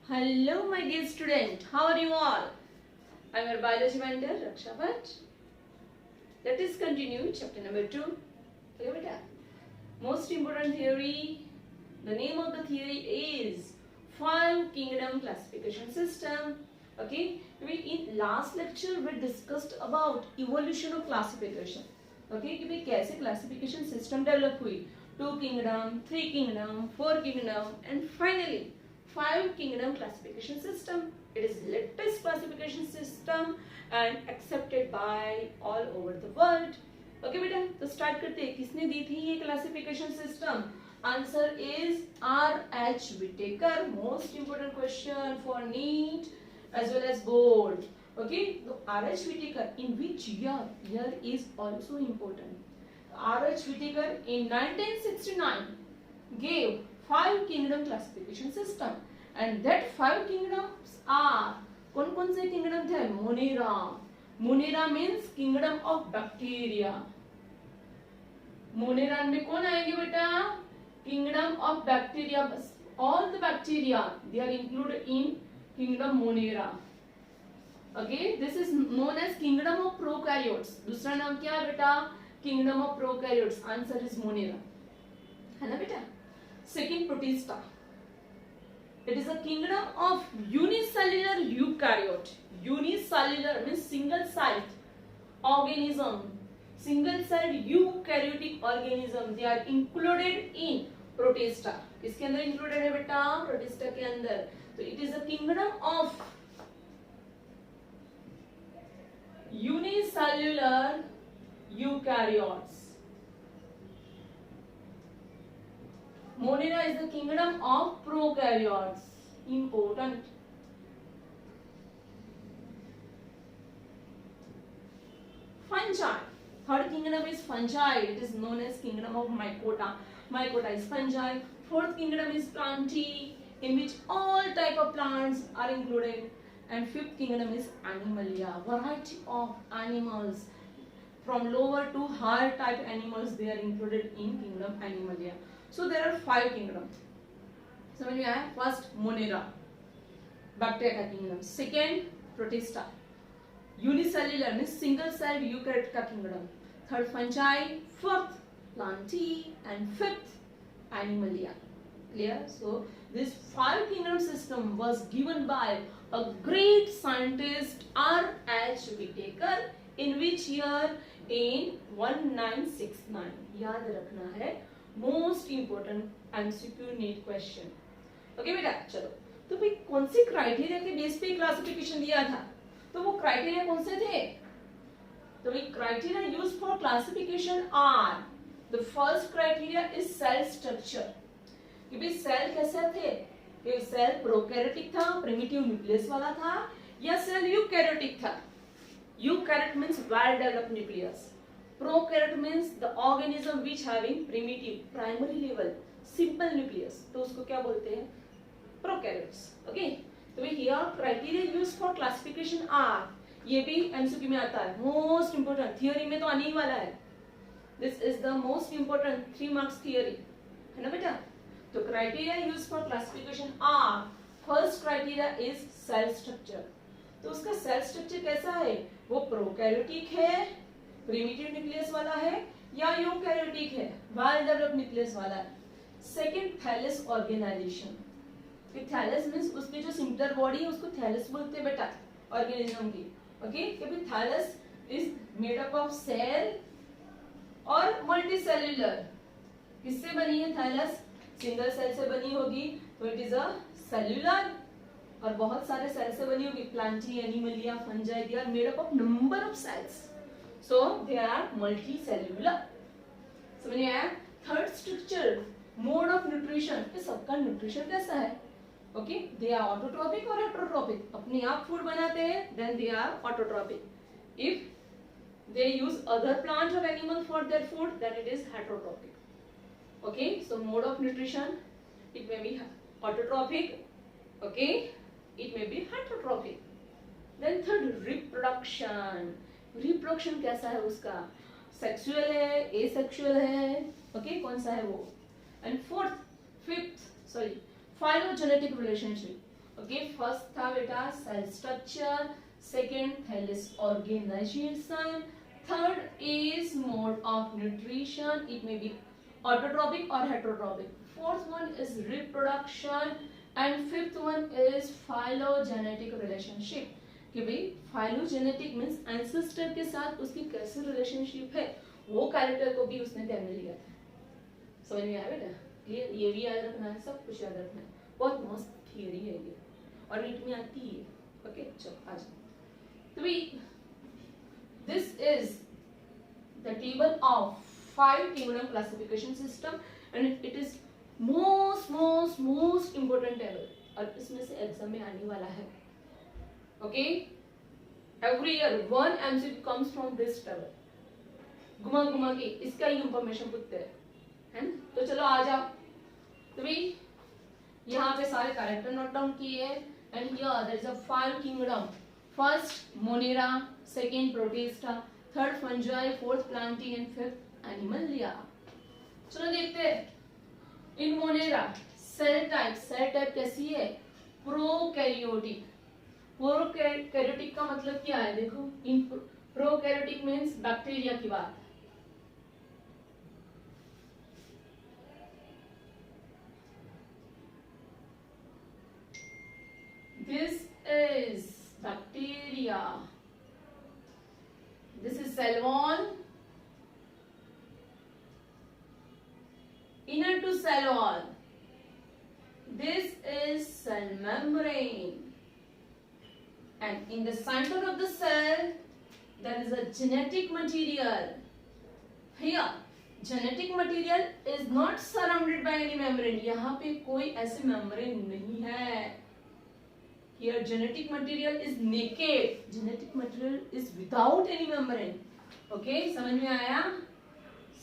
Hello, my dear student. How are you all? I am your biology mentor, Raksha Bhatt. Let us continue chapter number 2. Okay, beta. Most important theory. The name of the theory is Five Kingdom Classification System. Okay. In last lecture we discussed about evolution of classification. Okay, कि भाई कैसे classification system develop हुई. 2 kingdom, 3 kingdom, 4 kingdom, and finally Five Kingdom Classification System. It is latest classification system and accepted by all over the world. Okay बेटा, तो start करते हैं. किसने दी थी ये classification system? Answer is R.H. Whittaker. Most important question for NEET as well as board. Okay, so R.H. Whittaker, in which year? Year is also important. R.H. Whittaker in 1969 gave Five Kingdom Classification System, and that five kingdoms are कौन-कौन से kingdom थे? Monera. Monera means kingdom of bacteria. Monera में कौन आएंगे बेटा? Kingdom of bacteria. All the bacteria they are included in kingdom Monera. Okay, this is known as kingdom of prokaryotes. दूसरा नाम क्या है बेटा? Kingdom of prokaryotes. Answer is Monera. है ना बेटा? Second, Protista. It is a kingdom of unicellular eukaryote. Unicellular means single-celled organism. Single-celled eukaryotic organism. They are included in Protista. किसके अंदर included है बेटा? Protista के अंदर. So it is a kingdom of unicellular eukaryotes. Monera is the kingdom of prokaryotes. Important. Fungi. Third kingdom is fungi. It is known as kingdom of Mycota. Mycota is fungi. Fourth kingdom is Plantae, in which all type of plants are included. And fifth kingdom is Animalia. Variety of animals, from lower to higher type animals, they are included in kingdom Animalia. So there are five kingdoms. So when you have first Monera, bacteria का kingdom. Second, Protista, unicellular means single-celled eukaryote का kingdom. Third, fungi. Fourth, Plantae, and fifth, Animalia. Clear? So this five kingdom system was given by a great scientist R.H. Whittaker. In which year? In 1969. याद रखना है. Most important MCQ NEET question. Okay बेटा, चलो. तो भाई कौन से criteria के बेस पे क्लासिफिकेशन दिया था? तो वो क्राइटेरिया कौन से थे? तो भाई criteria used for classification are. The first criteria is cell structure. कि भाई सेल कैसे थे? कि सेल प्रोकैरियोटिक था, प्रिमिटिव न्यूक्लियस वाला था, या सेल यूकैरियोटिक था? Eukaryote means well developed nucleus. Prokaryote means the organism which having primitive primary level simple nucleus. तो उसको क्या बोलते हैं? Prokaryotes. Okay. तो here criteria used for classification are. ये भी MCQ में आता है. Most important. Theory में तो आने ही वाला है. This is the most important 3 marks theory. है ना बेटा? तो criteria used for classification are. First criteria is cell structure. तो उसका cell structure कैसा है? वो prokaryotic है, प्रिमिटिव न्यूक्लियस वाला है, या यूकैरियोटिक है, वेल डेवलप्ड न्यूक्लियस वाला है. Second, thallus organisation. Thallus means उसकी जो सिंपलर बॉडी है उसको थैलस बोलते हैं बेटा, ऑर्गेनिज्म की. ओके, क्योंकि thallus is made up of cell और मल्टीसेल्युलर. किससे बनी है थैलस? सिंगल सेल से बनी होगी, तो इट इज अ सेल्युलर. और बहुत सारे सेल से बनी होगी. Plantae, animalia, fungi, they are made up of number of cells. So they are multicellular. So when you have third structure, mode of nutrition, ये सबका nutrition कैसा है? Okay, they are autotrophic or heterotrophic. अपने आप food बनाते हैं, then they are autotrophic. If they use other plant or animal for their food, then it is heterotrophic. Okay, so mode of nutrition, it may be autotrophic. Okay, it may be heterotrophic. Then third, reproduction. Reproduction कैसा है उसका? Sexual है, asexual है. Okay, कौन सा है वो? And fifth, phylogenetic relationship. Okay, first था बेटा cell structure, second thallus organization, third is mode of nutrition, it may be autotrophic और heterotrophic, fourth one is reproduction and fifth one is phylogenetic relationship, कि भाई phylogenetic means ancestor के साथ उसकी कैसे relationship है, वो कैरेक्टर को भी उसने ध्यान में लिया था। समझ में आया बेटा? क्लियर? ये भी याद रखना है, सब कुछ याद रखना है, बहुत मस्त थियरी है ये और नीट में आती है। ओके चलो आ जाओ। तो भाई this is the table of 5 kingdom classification system and it is most important table और इसमें से एग्जाम में आने वाला है। Okay, every year 1 MCQ comes from this table, घुमा घुमा के इसका ही इंफॉर्मेशन पूछते हैं, तो चलो आ जाओ। तो भाई यहाँ पे सारे कैरेक्टर नोट डाउन किए हैं and here there is a 5 kingdom, first monera, second protista, third fungi, fourth plantae and fifth animalia. चलो देखते हैं। इन मोनेरा सेल टाइप कैसी है? प्रोकैरियोटिक। प्रोकैरियोटिक का मतलब क्या है? देखो, इन प्रोकैरियोटिक मींस बैक्टीरिया की बात। This is bacteria. This is cell wall. Inner to cell wall. This is cell membrane. And in the center of the cell, there is a genetic material. Here, genetic material is not surrounded by any membrane. यहाँ पे कोई ऐसे membrane नहीं है. Here genetic material is naked. Genetic material is without any membrane. Okay, समझ में आया?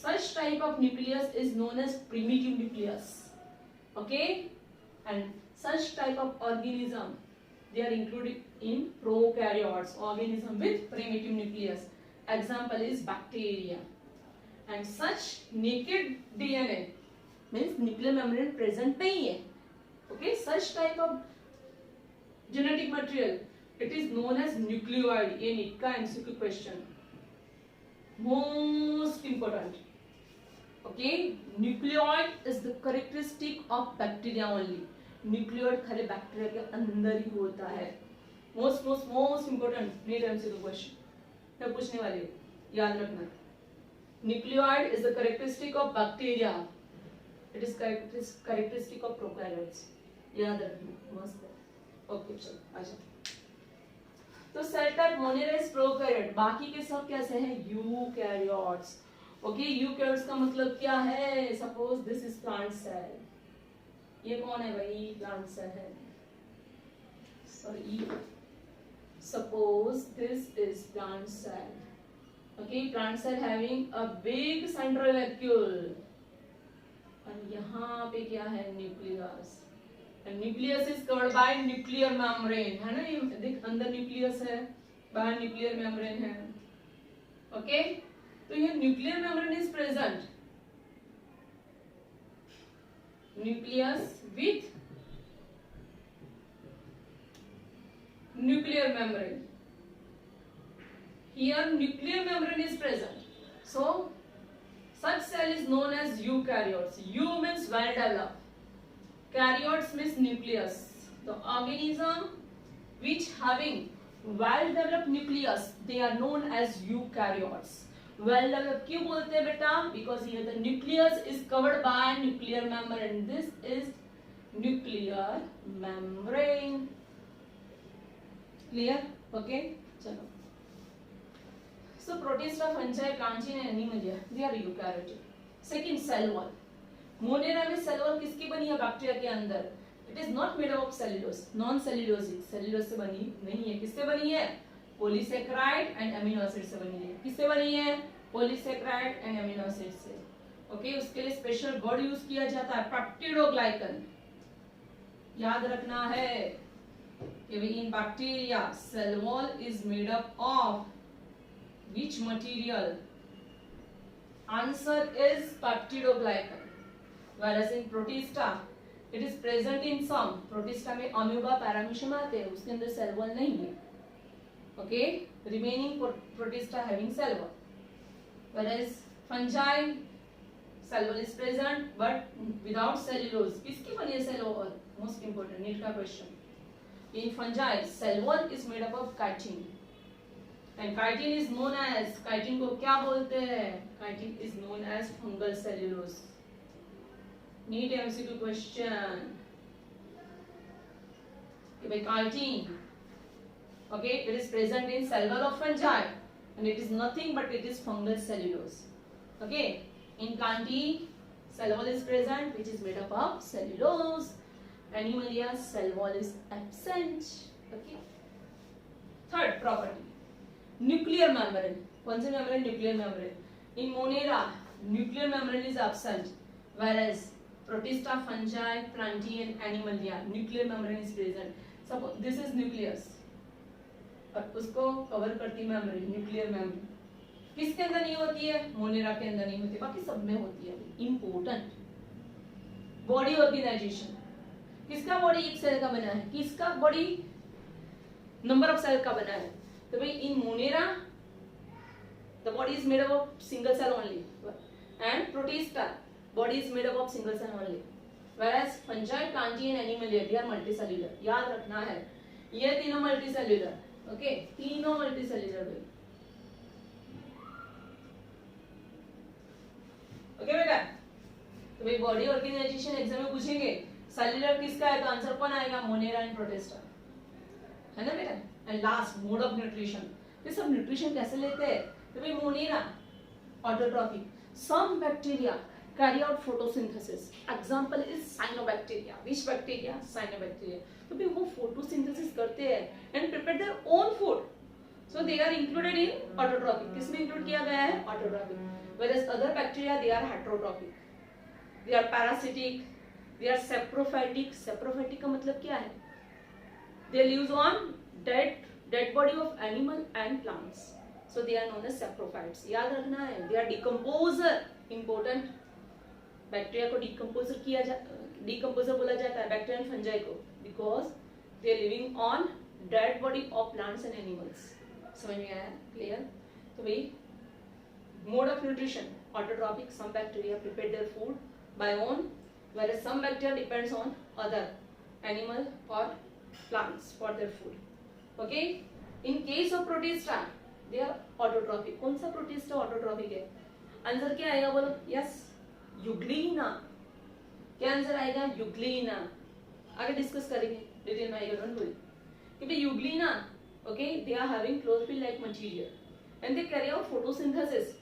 Such type of nucleus is known as primitive nucleus. Okay, and such type of organism they are included in prokaryotes, organism with primitive nucleus. Example is bacteria. And such naked DNA means nuclear membrane present नहीं है. Okay, such type of genetic material, it is known as nucleoid. ये NEET का MCQ question, most important. Okay, nucleoid is the characteristic of bacteria only. Nucleoid खाली bacteria के अंदर ही होता है. most important NEET MCQ question, मैं पूछने वाली हूँ, याद रखना. Nucleoid is the characteristic of bacteria. It is characteristic of prokaryotes. याद रखना, मस्त है. ओके चलो आ जाओ। तो cell type monera is prokaryote, बाकी के सब कैसे हैं? यूकैरियोट्स। ओके, यूकैरियोट्स का मतलब क्या है? Suppose this is plant cell, ये कौन है भाई? प्लांट सेल है। Sorry, suppose this is plant cell. Okay, plant cell having a big central vacuole और यहाँ पे क्या है? Nucleus. Nucleus is covered by nuclear membrane, है ना? ये देख, अंदर न्यूक्लियस है, बाहर न्यूक्लियर मेम्ब्रेन है। ओके, तो ये nuclear membrane is present, nucleus with nuclear membrane. Here nuclear membrane is present, so such cell is known as eukaryotes. U means well developed, karyotes means nucleus. The organism which having well developed nucleus, they are known as eukaryotes. Well developed क्यों बोलते हैं बेटा? Because here the nucleus is covered by nuclear membrane. This is nuclear membrane. Clear? Okay, चलो. So protista, fungi, plantae and animalia, they are eukaryotic. Second, cell wall. Monera में cell wall किसकी बनी है? Bacteria के अंदर. It is not made of cellulose, non cellulosic, cellulose से बनी नहीं है. किससे बनी है? पॉलीसेकेराइड एंड अमीनो एसिड से बनी है. किससे बनी है? पॉलीसेकेराइड एंड अमीनो एसिड से. ओके, उसके लिए स्पेशल वर्ड यूज किया जाता है, पेप्टिडोग्लाइकन. याद रखना है कि in bacteria cell wall is made up of which material? Answer is peptidoglycan. Whereas in protista it is present in some protista में अम्यूबा पैरामीशियम आते हैं, उसके अंदर सेल वॉल नहीं है. Okay, remaining protista having cell wall. whereas fungi cell wall is present but without cellulose. किसकी बनी है cell wall? Most important NEET का question. In fungi cell wall is made up of chitin and chitin is known as, chitin को क्या बोलते हैं? Chitin is known as fungal cellulose. NEET MCQ question कि भाई chitin, okay, it is present in cell wall of fungi and it is nothing but it is fungal cellulose. Okay, in plantae cell wall is present which is made up of cellulose. Animalia cell wall is absent. Okay, third property, nuclear membrane. कौन सी membrane? Nuclear membrane. In Monera nuclear membrane is absent, whereas Protista, fungi, plantae and Animalia nuclear membrane is present. Suppose this is nucleus और उसको cover करती membrane, nuclear membrane. किसके अंदर नहीं होती है? Monera के अंदर नहीं होती, बाकी सब में होती है. इंपॉर्टेंट. Body organisation. किसका बॉडी एक सेल का बना है? किसका बॉडी नंबर ऑफ सेल का बना है? तो भाई in Monera the body is made up of single cell only and Protista body is made up of single cell only. whereas fungi, plantae and animalia they are multicellular. याद रखना है ये तीनों मल्टीसेल्युलर. ओके, तीनों multicellular. Okay बेटा, तो भाई body organisation exam में पूछेंगे सेल्युलर किसका है, तो आंसर कौन आएगा? मोनेरा एंड प्रोटिस्टा, है ना बेटा. And last mode of nutrition. ये सब न्यूट्रिशन कैसे लेते हैं? तो भाई monera autotrophy. Some bacteria carry out photosynthesis. Example is cyanobacteria. Which bacteria? Cyanobacteria. तो भी वो photosynthesis करते हैं and prepare their own food. So they are included in autotrophic. किसमें include किया गया है? Autotrophic. Whereas other bacteria they are heterotrophic. They are parasitic. They are saprophytic. Saprophytic का मतलब क्या है? They live on dead body of animal and plants. So they are known as saprophytes. याद रखना है. They are decomposer. Important. Bacteria को decomposer बोला जाता है, बैक्टीरिया एंड फंजाई को, because they are living on dead body of plants and animals. समझ में आया? क्लियर? तो भाई mode of nutrition autotrophic. Some bacteria prepare their food by own, whereas some bacteria depends on other animal or plants for their food. Okay, in case of protista they are autotrophic. कौन सा protista autotrophic है? Answer क्या आएगा बोलो? Yes, euglena. क्या answer आएगा? Euglena. आगे discuss करेंगे डिटेल में आएगा, डोंट वरी. कि भाई euglena, okay, they are having chlorophyll like material and they carry out photosynthesis.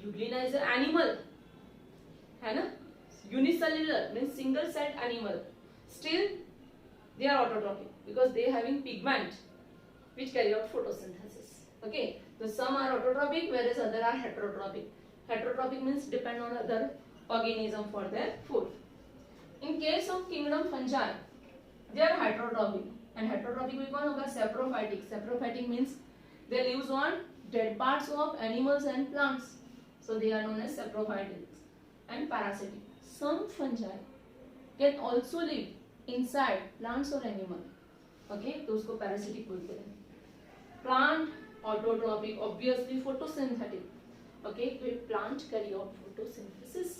Euglena is a animal, है ना, unicellular means single celled animal. Still they are autotrophic because they having pigment which carry out photosynthesis. Okay, so some are autotrophic whereas other are heterotrophic. Heterotrophic means depend on other organism for their food. In case of kingdom fungi they are heterotrophic and heterotrophic में कौन होगा? saprophytic. Saprophytic means they lives on dead parts of animals and plants, so they are known as saprophytic. And parasitic. Some fungi can also live inside plants or animal. Okay, तो उसको parasitic बोलते हैं. Plant autotrophic, obviously photosynthetic. Okay, तो plant carry out photosynthesis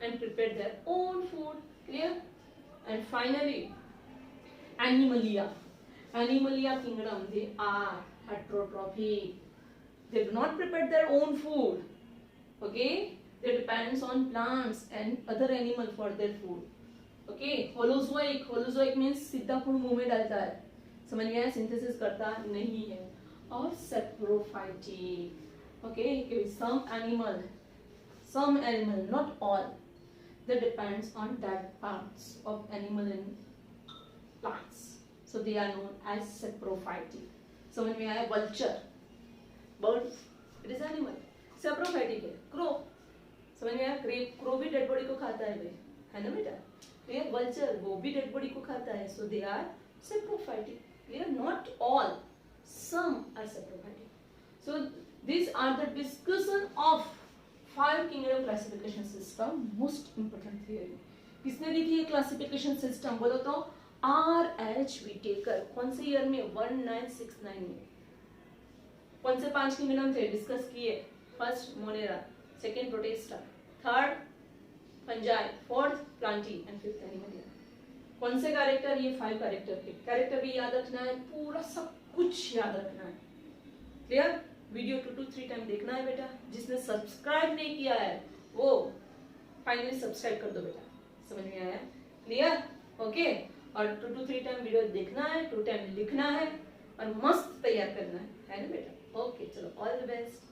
and prepare their own food. Clear? And finally, Animalia. Animalia kingdom, they are heterotrophic. They do not prepare their own food. Okay, they depends on plants and other animal for their food. Okay, holozoic. Holozoic means सीधा food मुंह में डालता है, समझ में आया? Synthesis करता नहीं है. और saprophytic. Okay, some animal not all, they depends on that parts of animal and plants, so they are known as saprophytic. समझ में आया? Vulture, bird, it is animal. Saprophytic है क्रो. समझ में आया? क्रो भी डेड बॉडी को खाता है, है ना बेटा? Clear? Vulture वो भी डेड बॉडी को खाता है, so they are saprophytic. Clear? Not all, some are saprophytic. So these are the discussion of 5 kingdom classification system. Most important theory. किसने दी थी ये क्लासिफिकेशन सिस्टम, बोलो तो RH विटेकर। कौन से ईयर में? 1969 में। कौन से 5 किंगडम थे डिस्कस किए? First monera, second Protista, third fungi, fourth plantae and fifth Animalia. कौन से कैरेक्टर? ये 5 कैरेक्टर के कैरेक्टर भी याद रखना है, पूरा सब कुछ याद रखना है। क्लियर? वीडियो 2 to 3 टाइम देखना है बेटा। जिसने सब्सक्राइब नहीं किया है वो फाइनली सब्सक्राइब कर दो बेटा। समझ में आया? क्लियर? ओके। और 2 to 3 टाइम वीडियो देखना है, 2 टाइम लिखना है और मस्त तैयार करना है ना बेटा? ओके, चलो ऑल द बेस्ट।